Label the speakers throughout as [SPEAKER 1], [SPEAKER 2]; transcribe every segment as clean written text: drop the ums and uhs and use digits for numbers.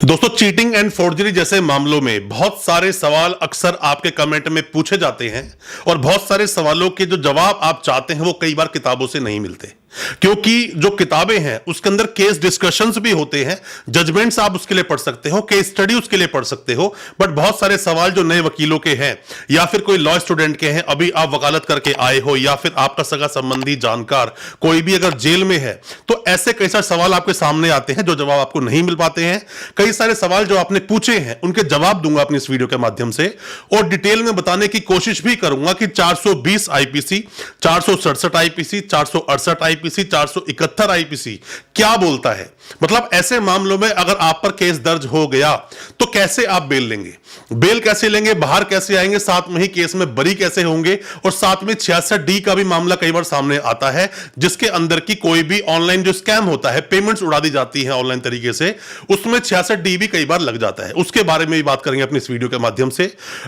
[SPEAKER 1] दोस्तों, cheating and forgery जैसे मामलों में बहुत सारे सवाल अक्सर आपके कमेंट में पूछे जाते हैं और बहुत सारे सवालों के जो जवाब आप चाहते हैं वो कई बार किताबों से नहीं मिलते, क्योंकि जो किताबें हैं उसके अंदर केस डिस्कशंस भी होते हैं, जजमेंट्स आप उसके लिए पढ़ सकते हो, केस स्टडी उसके लिए पढ़ सकते हो। बट बहुत सारे सवाल जो नए वकीलों के हैं या फिर कोई लॉ स्टूडेंट के हैं, अभी आप वकालत करके आए हो, या फिर आपका सगा संबंधी जानकार कोई भी अगर जेल में है, तो ऐसे कई सारे सवाल आपके सामने आते हैं जो जवाब आपको नहीं मिल पाते हैं। कई सारे सवाल जो आपने पूछे हैं उनके जवाब दूंगा अपनी इस वीडियो के माध्यम से, और डिटेल में बताने की कोशिश भी करूंगा कि 420 आईपीसी, 467 आईपीसी, 468 आईपीसी, 471 आईपीसी क्या बोलता है। मतलब ऐसे मामलों में अगर आप पर केस दर्ज हो गया तो कैसे आप बेल लेंगे, बेल कैसे लेंगे, बाहर कैसे आएंगे, साथ में ही केस में बरी कैसे होंगे। और साथ में 66D का भी मामला कई बार सामने आता है, जिसके अंदर की कोई भी ऑनलाइन जो स्कैम होता है, पेमेंट्स उड़ा दी जाती है ऑनलाइन तरीके से, उसमें 66D भी कई बार लग जाता है। उसके बारे में भी बात करेंगे अपनी इस वीडियो के माध्यम से।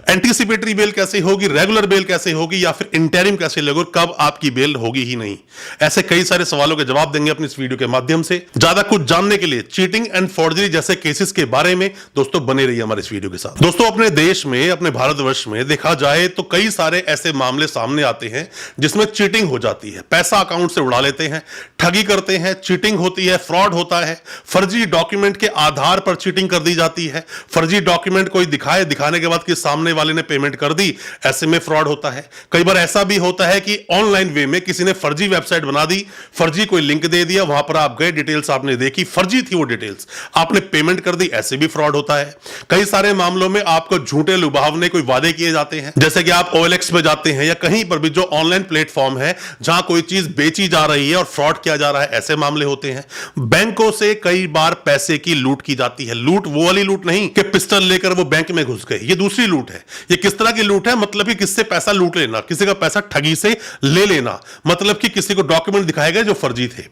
[SPEAKER 1] एंटीसिपेटरी बेल कैसे होगी, रेगुलर बेल कैसे होगी, या फिर इंटरिम कैसे लगेगा, कब आपकी बेल होगी ही नहीं। ऐसे कई सारे सवालों के जवाब देंगे अपनी इस वीडियो के माध्यम से। ज्यादा कुछ जानने के लिए चीटिंग एंड फोर्जरी जैसे केसेस के बारे में दोस्तों बने रहिए हमारे इस वीडियो के साथ। दोस्तों, अपने देश में, अपने भारतवर्ष में देखा जाए तो कई सारे ऐसे मामले सामने आते हैं जिसमें चीटिंग हो जाती है, पैसा अकाउंट से उड़ा लेते हैं, ठगी करते हैं, चीटिंग होती है, फ्रॉड होता है, फर्जी डॉक्यूमेंट के आधार पर चीटिंग कर दी जाती है, फर्जी डॉक्यूमेंट कोई दिखाने के बाद कि सामने वाले ने पेमेंट कर दी, ऐसे में फ्रॉड होता है। कई बार ऐसा भी होता है कि ऑनलाइन वे में किसी ने फर्जी वेबसाइट बना दी, फर्जी कोई लिंक दे दिया, वहां पर आप गए, डिटेल्स आपने देखी, फर्जी थी वो डिटेल्स, आपने पेमेंट कर दी, ऐसे भी फ्रॉड होता है। कई सारे मामलों में आपको झूठे लुभावने कोई वादे किए जाते हैं, जैसे कि आप OLX में जाते हैं या कहीं पर भी जो ऑनलाइन प्लेटफॉर्म है जहां कोई चीज बेची जा रही है और फ्रॉड किया जा रहा है, ऐसे मामले होते हैं। बैंकों से कई बार पैसे की लूट की जाती है। लूट वो वाली लूट नहीं कि पिस्टल लेकर वो बैंक में घुस गए, ये दूसरी लूट है। ये किस तरह की लूट है? मतलब कि किससे पैसा लूट लेना, किसी का पैसा ठगी से ले लेना, मतलब कि किसी को डॉक्यूमेंट दिखाए गए जो फर्जी थे।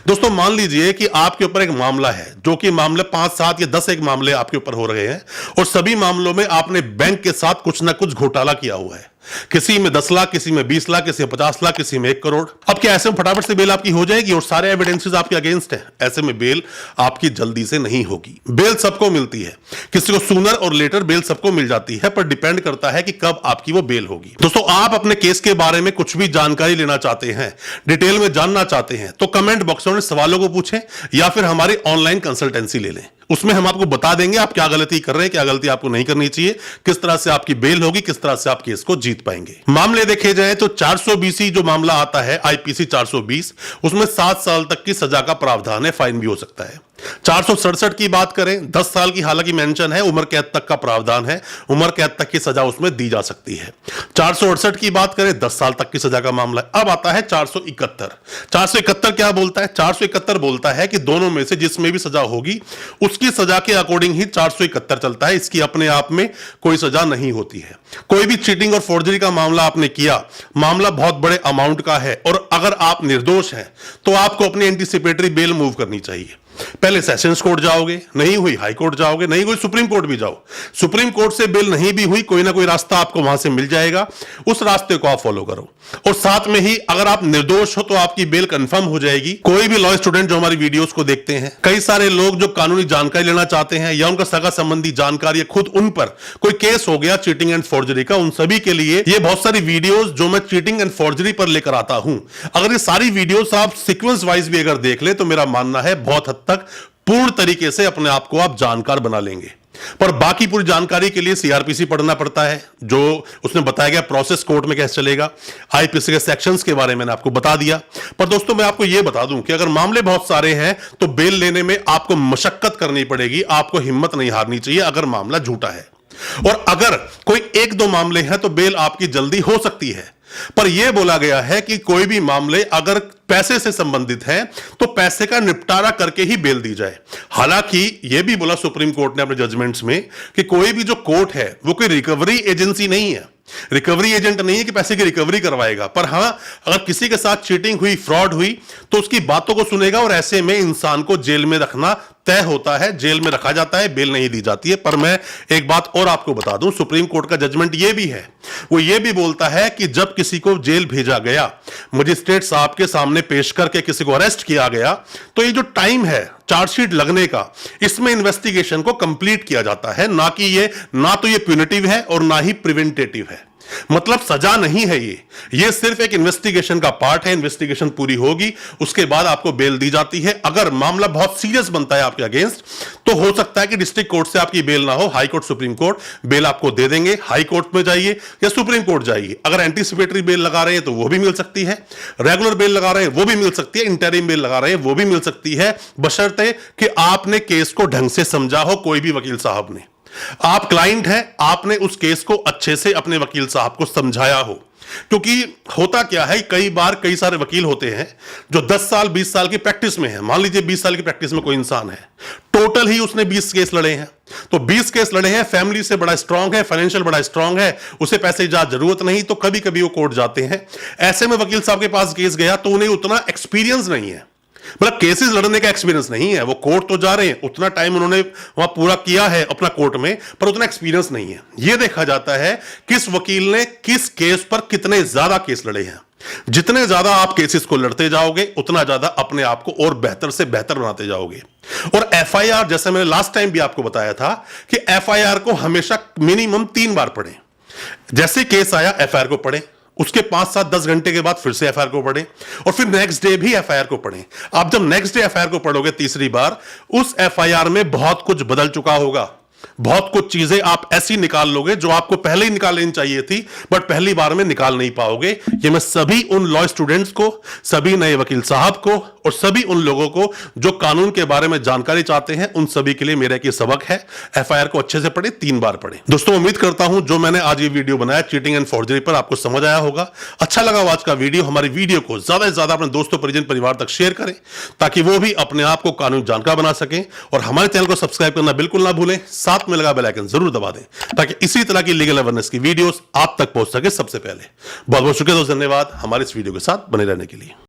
[SPEAKER 1] दोस्तों, मान लीजिए कि आपके ऊपर एक मामला है, जो कि मामले 5, 7 या 10 एक मामले आपके ऊपर हो रहे हैं, और सभी मामलों में आपने बैंक के साथ कुछ ना कुछ घोटाला किया हुआ है। किसी में 10 लाख, किसी में 20 लाख, किसी में 50 लाख, किसी में 1 करोड़। अब क्या ऐसे में फटाफट से बेल आपकी हो जाएगी और सारे एविडेंसेस आपके अगेंस्ट है? ऐसे में बेल आपकी जल्दी से नहीं होगी। बेल सबको मिलती है, किसी को सूनर और लेटर बेल सबको मिल जाती है, पर डिपेंड करता है कि कब आपकी वो बेल होगी। दोस्तों, आप अपने केस के बारे में कुछ भी जानकारी लेना चाहते हैं, डिटेल में जानना चाहते हैं, तो कमेंट बॉक्स में सवालों को पूछें या फिर हमारी ऑनलाइन कंसल्टेंसी ले लें। उसमें हम आपको बता देंगे आप क्या गलती कर रहे हैं, क्या गलती आपको नहीं करनी चाहिए, किस तरह से आपकी बेल होगी, किस तरह से आप केस को जीत पाएंगे। मामले देखे जाए तो 420 जो मामला आता है, आईपीसी 420, उसमें 7 साल तक की सजा का प्रावधान है, फाइन भी हो सकता है। 467 की बात करें, 10 साल की हालांकि मेंशन है, उम्र कैद तक का प्रावधान है, उम्र कैद तक की सजा उसमें दी जा सकती है। 468 की बात करें, 10 साल तक की सजा का मामला है। अब आता है 471। 471 क्या बोलता है? 471 बोलता है कि दोनों में से जिसमें भी सजा होगी उसकी सजा के अकॉर्डिंग ही 471 चलता है, इसकी अपने आप में कोई सजा नहीं होती है। कोई भी चीटिंग और फोर्जरी का मामला आपने किया, मामला बहुत बड़े अमाउंट का है, और अगर आप निर्दोष हैं तो आपको अपनी एंटीसिपेटरी बेल मूव करनी चाहिए। पहले सेशंस कोर्ट जाओगे, नहीं हुई हाई कोर्ट जाओगे, नहीं हुई सुप्रीम कोर्ट भी जाओ। सुप्रीम कोर्ट से बेल नहीं भी हुई, कोई ना कोई रास्ता आपको वहां से मिल जाएगा, उस रास्ते को आप फॉलो करो। और साथ में ही अगर आप निर्दोष हो तो आपकी बेल कंफर्म हो जाएगी। कोई भी लॉ स्टूडेंट जो हमारी वीडियोस को देखते हैं, कई सारे लोग जो कानूनी जानकारी लेना चाहते हैं या उनका सगा संबंधी जानकारी या खुद उन पर कोई केस हो गया चीटिंग एंड फोर्जरी का, उन सभी के लिए ये बहुत सारी वीडियोस जो मैं चीटिंग एंड फोर्जरी पर लेकर आता हूं, अगर ये सारी वीडियोस आप सीक्वेंस वाइज भी अगर देख ले तो मेरा मानना है बहुत हद तक पूर्ण तरीके से अपने आप को आप जानकार बना लेंगे। पर बाकी पूरी जानकारी के लिए सीआरपीसी पढ़ना पड़ता है, जो उसमें बताया गया प्रोसेस कोर्ट में कैसे चलेगा। आईपीसी के सेक्शंस के बारे में मैंने आपको बता दिया। पर दोस्तों, मैं आपको यह बता दूं कि अगर मामले बहुत सारे हैं तो बेल लेने में आपको मशक्कत करनी पड़ेगी, आपको हिम्मत नहीं हारनी चाहिए अगर मामला झूठा है। और अगर कोई 1-2 मामले हैं तो बेल आपकी जल्दी हो सकती है, पर यह बोला गया है कि कोई भी मामले अगर पैसे से संबंधित है तो पैसे का निपटारा करके ही बेल दी जाए। हालांकि यह भी बोला सुप्रीम कोर्ट ने अपने जजमेंट्स में कि कोई भी जो कोर्ट है वो कोई रिकवरी एजेंसी नहीं है, रिकवरी एजेंट नहीं है कि पैसे की रिकवरी करवाएगा। पर हां, अगर किसी के साथ चीटिंग हुई, फ्रॉड हुई, तो उसकी बातों को सुनेगा और ऐसे में इंसान को जेल में रखना तय होता है, जेल में रखा जाता है, बेल नहीं दी जाती है। पर मैं एक बात और आपको बता दूं, सुप्रीम कोर्ट का जजमेंट यह भी है, वो ये भी बोलता है कि जब किसी को जेल भेजा गया, मजिस्ट्रेट साहब के सामने पेश करके किसी को अरेस्ट किया गया, तो ये जो टाइम है चार्जशीट लगने का, इसमें इन्वेस्टिगेशन को कंप्लीट किया जाता है, ना तो ये प्यूनिटिव है और ना ही प्रिवेंटेटिव है। मतलब सजा नहीं है ये सिर्फ एक इन्वेस्टिगेशन का पार्ट है। इन्वेस्टिगेशन पूरी होगी, उसके बाद आपको बेल दी जाती है। अगर मामला बहुत सीरियस बनता है आपके अगेंस्ट, तो हो सकता है कि डिस्ट्रिक्ट कोर्ट से आपकी बेल ना हो, high court supreme court bell आपको दे देंगे। हाई कोर्ट में जाइए या सुप्रीम कोर्ट जाइए। अगर एंटीसिपेटरी बेल लगा रहे हैं तो वो भी मिल सकती है, रेगुलर बेल लगा रहे हैं वो भी मिल सकती है, इंटरिम बेल लगा रहे हैं वो भी मिल सकती है, बशर्ते कि आपने केस को ढंग से समझा हो। कोई भी वकील साहब ने, आप क्लाइंट हैं, आपने उस केस को अच्छे से अपने वकील साहब को समझाया हो। क्योंकि होता क्या है, कई बार कई सारे वकील होते हैं जो 10 साल 20 साल की प्रैक्टिस में है। मान लीजिए 20 साल की प्रैक्टिस में कोई इंसान है, टोटल ही उसने 20 केस लड़े हैं, तो 20 केस लड़े हैं, फैमिली से बड़ा स्ट्रांग है, फाइनेंशियल बड़ा स्ट्रांग है, उसे पैसे की जरूरत नहीं, तो कभी कभी वो कोर्ट जाते हैं। ऐसे में वकील साहब के पास केस गया तो उन्हें उतना एक्सपीरियंस नहीं है, मतलब केसेस लड़ने का एक्सपीरियंस नहीं है। वो कोर्ट तो जा रहे हैं, उतना टाइम उन्होंने वहां पूरा किया है अपना कोर्ट में, पर उतना एक्सपीरियंस नहीं है। यह देखा जाता है किस वकील ने किस केस पर कितने ज्यादा केस लड़े हैं। जितने ज्यादा आप केसेस को लड़ते जाओगे, उतना ज्यादा अपने आप को और बेहतर से बेहतर बनाते जाओगे। और एफआईआर, जैसे मैंने लास्ट टाइम भी आपको बताया था कि एफआईआर को हमेशा मिनिमम 3 बार पढ़ें। जैसे केस आया एफआईआर को पढ़ें, उसके 5, 7, 10 घंटे के बाद फिर से एफआईआर को पढ़ें, और फिर नेक्स्ट डे भी एफआईआर को पढ़ें। आप जब नेक्स्ट डे एफआईआर को पढ़ोगे तीसरी बार, उस एफआईआर में बहुत कुछ बदल चुका होगा, बहुत कुछ चीजें आप ऐसी निकाल लोगे जो आपको पहले ही निकाल लेनी चाहिए थी, बट पहली बार में निकाल नहीं पाओगे। ये मैं सभी उन लॉ स्टूडेंट्स को, सभी नए वकील साहब को और सभी उन लोगों को जो कानून के बारे में जानकारी चाहते हैं, उन सभी के लिए मेरा एक सबक है, एफआईआर को अच्छे से पढ़े, 3 बार पढ़े। दोस्तों, उम्मीद करता हूं जो मैंने आज ये वीडियो बनाया चीटिंग एंड फॉर्जरी पर, आपको समझ आया होगा। अच्छा लगा आज का वीडियो, हमारी वीडियो को ज्यादा से ज्यादा अपने दोस्तों, परिजन, परिवार तक शेयर करें, ताकि वो भी अपने आप को कानून जानकार बना सकें। और हमारे चैनल को सब्सक्राइब करना बिल्कुल ना भूलें, साथ में लगा बेल आइकन जरूर दबा दें, ताकि इसी तरह की लीगल अवेयरनेस की वीडियोस आप तक पहुंच सके सबसे पहले। बहुत बहुत शुक्रिया दोस्तों, धन्यवाद हमारे इस वीडियो के साथ बने रहने के लिए।